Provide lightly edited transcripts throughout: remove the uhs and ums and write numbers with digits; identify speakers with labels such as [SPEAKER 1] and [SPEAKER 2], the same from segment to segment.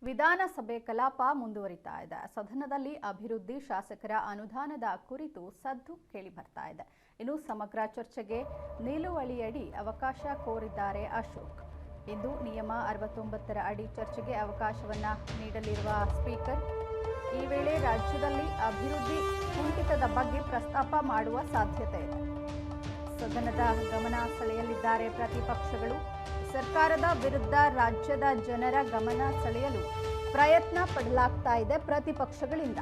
[SPEAKER 1] ವಿಧಾನಸಭೆ ಕಲಾಪ ಮುಂದುವರಿತಾ ಇದೆ. ಸದನದಲ್ಲಿ ಅಭಿವೃದ್ಧಿ ಶಾಸಕರ ಅನುದಾನದ ಕುರಿತು ಸದ್ದು ಕೇಳಿ ಬರ್ತಾ ಇದೆ. ಇನ್ನು ಸಮಗ್ರ ಚರ್ಚೆಗೆ ನಿಲುವಳಿಯಡಿ ಅವಕಾಶ ಕೋರಿದ್ದಾರೆ ಅಶೋಕ್. ಇಂದು ನಿಯಮ 69ರ ಅಡಿ ಚರ್ಚೆಗೆ ಅವಕಾಶವನ್ನ ನೀಡಲಿರುವ ಸ್ಪೀಕರ್ ಈ ವೇಳೆ ರಾಜ್ಯದಲ್ಲಿ ಅಭಿವೃದ್ಧಿ ಕುಂಠಿತದ ಬಗ್ಗೆ ಪ್ರಸ್ತಾಪ ಮಾಡುವ ಸಾಧ್ಯತೆ ಇದೆ. ಸದನದ ಗಮನ ಸೆಳೆಯಲಿದ್ದಾರೆ ಪ್ರತಿಪಕ್ಷಗಳು. ಸರ್ಕಾರದ ವಿರುದ್ಧ ರಾಜ್ಯದ ಜನರ ಗಮನ ಸೆಳೆಯಲು ಪ್ರಯತ್ನ ಪಡಲಾಗ್ತಾ ಇದೆ ಪ್ರತಿಪಕ್ಷಗಳಿಂದ.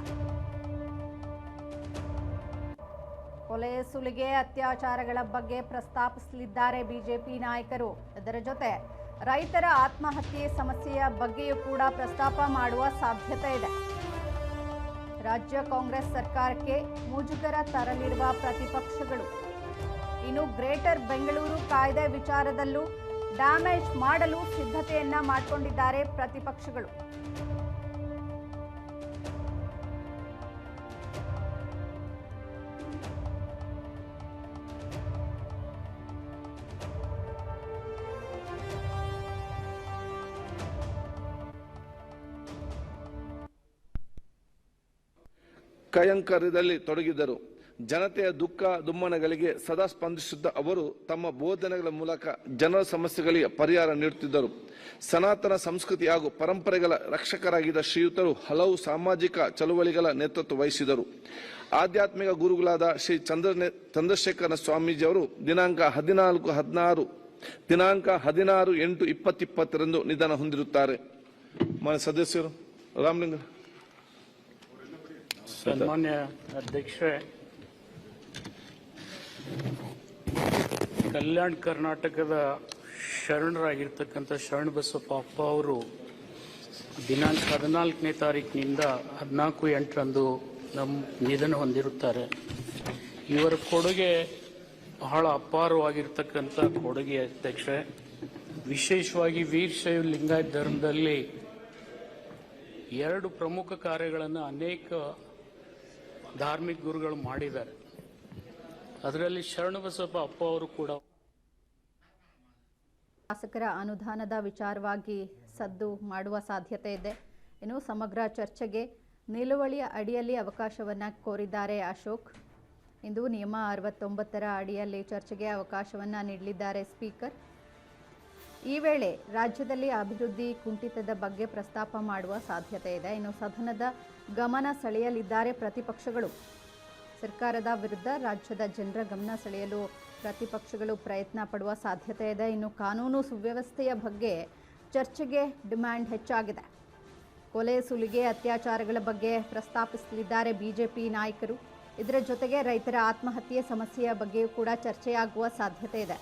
[SPEAKER 1] ಕೊಲೆ, ಸುಲಿಗೆ, ಅತ್ಯಾಚಾರಗಳ ಬಗ್ಗೆ ಪ್ರಸ್ತಾಪಿಸಲಿದ್ದಾರೆ ಬಿಜೆಪಿ ನಾಯಕರು. ಇದರ ಜೊತೆ ರೈತರ ಆತ್ಮಹತ್ಯೆ ಸಮಸ್ಯೆಯ ಬಗ್ಗೆಯೂ ಕೂಡ ಪ್ರಸ್ತಾಪ ಮಾಡುವ ಸಾಧ್ಯತೆ ಇದೆ. ರಾಜ್ಯ ಕಾಂಗ್ರೆಸ್ ಸರ್ಕಾರಕ್ಕೆ ಮುಜುಗರ ತರಲಿರುವ ಪ್ರತಿಪಕ್ಷಗಳು ಇನ್ನು ಗ್ರೇಟರ್ ಬೆಂಗಳೂರು ಕಾಯ್ದೆ ವಿಚಾರದಲ್ಲೂ ಡ್ಯಾಮೇಜ್ ಮಾಡಲು ಸಿದ್ಧತೆಯನ್ನ ಮಾಡಿಕೊಂಡಿದ್ದಾರೆ ಪ್ರತಿಪಕ್ಷಗಳು.
[SPEAKER 2] ಕೈಂಕರ್ಯದಲ್ಲಿ ತೊಡಗಿದ್ದರು. ಜನತೆಯ ದುಃಖ ದುಮ್ಮನಗಳಿಗೆ ಸದಾ ಸ್ಪಂದಿಸಿದ್ದ ಅವರು ತಮ್ಮ ಬೋಧನೆಗಳ ಮೂಲಕ ಜನರ ಸಮಸ್ಯೆಗಳಿಗೆ ಪರಿಹಾರ ನೀಡುತ್ತಿದ್ದರು. ಸನಾತನ ಸಂಸ್ಕೃತಿ ಹಾಗೂ ಪರಂಪರೆಗಳ ರಕ್ಷಕರಾಗಿದ್ದ ಶ್ರೀಯುತರು ಹಲವು ಸಾಮಾಜಿಕ ಚಳುವಳಿಗಳ ನೇತೃತ್ವ ವಹಿಸಿದರು. ಆಧ್ಯಾತ್ಮಿಕ ಗುರುಗಳಾದ ಶ್ರೀ ಚಂದ್ರಶೇಖರ ಸ್ವಾಮೀಜಿಯವರು ದಿನಾಂಕ 16/8/2020 ನಿಧನ ಹೊಂದಿರುತ್ತಾರೆ. ಮಾನ್ಯ ಸದಸ್ಯರು, ರಾಮಲಿಂಗ.
[SPEAKER 3] ಸನ್ಮಾನ್ಯ ಅಧ್ಯಕ್ಷರೇ, ಕಲ್ಯಾಣ ಕರ್ನಾಟಕದ ಶರಣರಾಗಿರ್ತಕ್ಕಂಥ ಶರಣಬಸಪ್ಪ ಅಪ್ಪ ಅವರು ದಿನಾಂಕ 14ನೇ ತಾರೀಕಿನಿಂದ 14/8 ನಮ್ಮ ನಿಧನ ಹೊಂದಿರುತ್ತಾರೆ. ಇವರ ಕೊಡುಗೆ ಬಹಳ ಅಪಾರವಾಗಿರ್ತಕ್ಕಂಥ ಕೊಡುಗೆ ಅಧ್ಯಕ್ಷರೇ. ವಿಶೇಷವಾಗಿ ವೀರಶೈವ ಲಿಂಗಾಯತ ಧರ್ಮದಲ್ಲಿ 2 ಪ್ರಮುಖ ಕಾರ್ಯಗಳನ್ನು ಅನೇಕ ಧಾರ್ಮಿಕ ಗುರುಗಳು ಮಾಡಿದ್ದಾರೆ. ಅದರಲ್ಲಿ ಶರಣಬಸಪ್ಪ ಅಪ್ಪ ಅವರು ಕೂಡ.
[SPEAKER 1] ಶಾಸಕರ ಅನುದಾನದ ವಿಚಾರವಾಗಿ ಸದ್ದು ಮಾಡುವ ಸಾಧ್ಯತೆ ಇದೆ. ಇನ್ನು ಸಮಗ್ರ ಚರ್ಚೆಗೆ ನಿಲುವಳಿಯ ಅಡಿಯಲ್ಲಿ ಅವಕಾಶವನ್ನ ಕೋರಿದ್ದಾರೆ ಅಶೋಕ್. ಇಂದು ನಿಯಮ 69ರ ಅಡಿಯಲ್ಲಿ ಚರ್ಚೆಗೆ ಅವಕಾಶವನ್ನ ನೀಡಲಿದ್ದಾರೆ ಸ್ಪೀಕರ್. ಈ ವೇಳೆ ರಾಜ್ಯದಲ್ಲಿ ಅಭಿವೃದ್ಧಿ ಕುಂಠಿತದ ಬಗ್ಗೆ ಪ್ರಸ್ತಾಪ ಮಾಡುವ ಸಾಧ್ಯತೆ ಇದೆ. ಇನ್ನು ಸದನದ ಗಮನ ಸೆಳೆಯಲಿದ್ದಾರೆ ಪ್ರತಿಪಕ್ಷಗಳು. ಸರ್ಕಾರದ ವಿರುದ್ಧ ರಾಜ್ಯದ ಜನರ ಗಮನ ಸೆಳೆಯಲು ಪ್ರತಿಪಕ್ಷಗಳು ಪ್ರಯತ್ನ ಪಡುವ ಸಾಧ್ಯತೆ ಇದೆ. ಇನ್ನು ಕಾನೂನು ಸುವ್ಯವಸ್ಥೆಯ ಬಗ್ಗೆ ಚರ್ಚೆಗೆ ಡಿಮ್ಯಾಂಡ್ ಹೆಚ್ಚಾಗಿದೆ. ಕೊಲೆ, ಸುಲಿಗೆ, ಅತ್ಯಾಚಾರಗಳ ಬಗ್ಗೆ ಪ್ರಸ್ತಾಪಿಸಲಿದ್ದಾರೆ ಬಿಜೆಪಿ ನಾಯಕರು. ಇದರ ಜೊತೆಗೆ ರೈತರ ಆತ್ಮಹತ್ಯೆ ಸಮಸ್ಯೆಯ ಬಗ್ಗೆಯೂ ಕೂಡ ಚರ್ಚೆಯಾಗುವ ಸಾಧ್ಯತೆ ಇದೆ.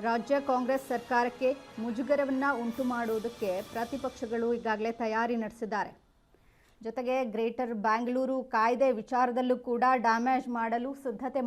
[SPEAKER 1] ರಾಜ್ಯ ಕಾಂಗ್ರೆಸ್ ಸರ್ಕಾರಕ್ಕೆ ಮುಜುಗರವನ್ನು ಉಂಟು ಮಾಡುವುದಕ್ಕೆ ಪ್ರತಿಪಕ್ಷಗಳು ಈಗಾಗಲೇ ತಯಾರಿ ನಡೆಸಿದ್ದಾರೆ. ಜೊತೆಗೆ ಗ್ರೇಟರ್ ಬೆಂಗಳೂರು ಕಾಯ್ದೆ ವಿಚಾರದಲ್ಲೂ ಕೂಡ ಡ್ಯಾಮೇಜ್ ಮಾಡಲು ಸಿದ್ಧತೆ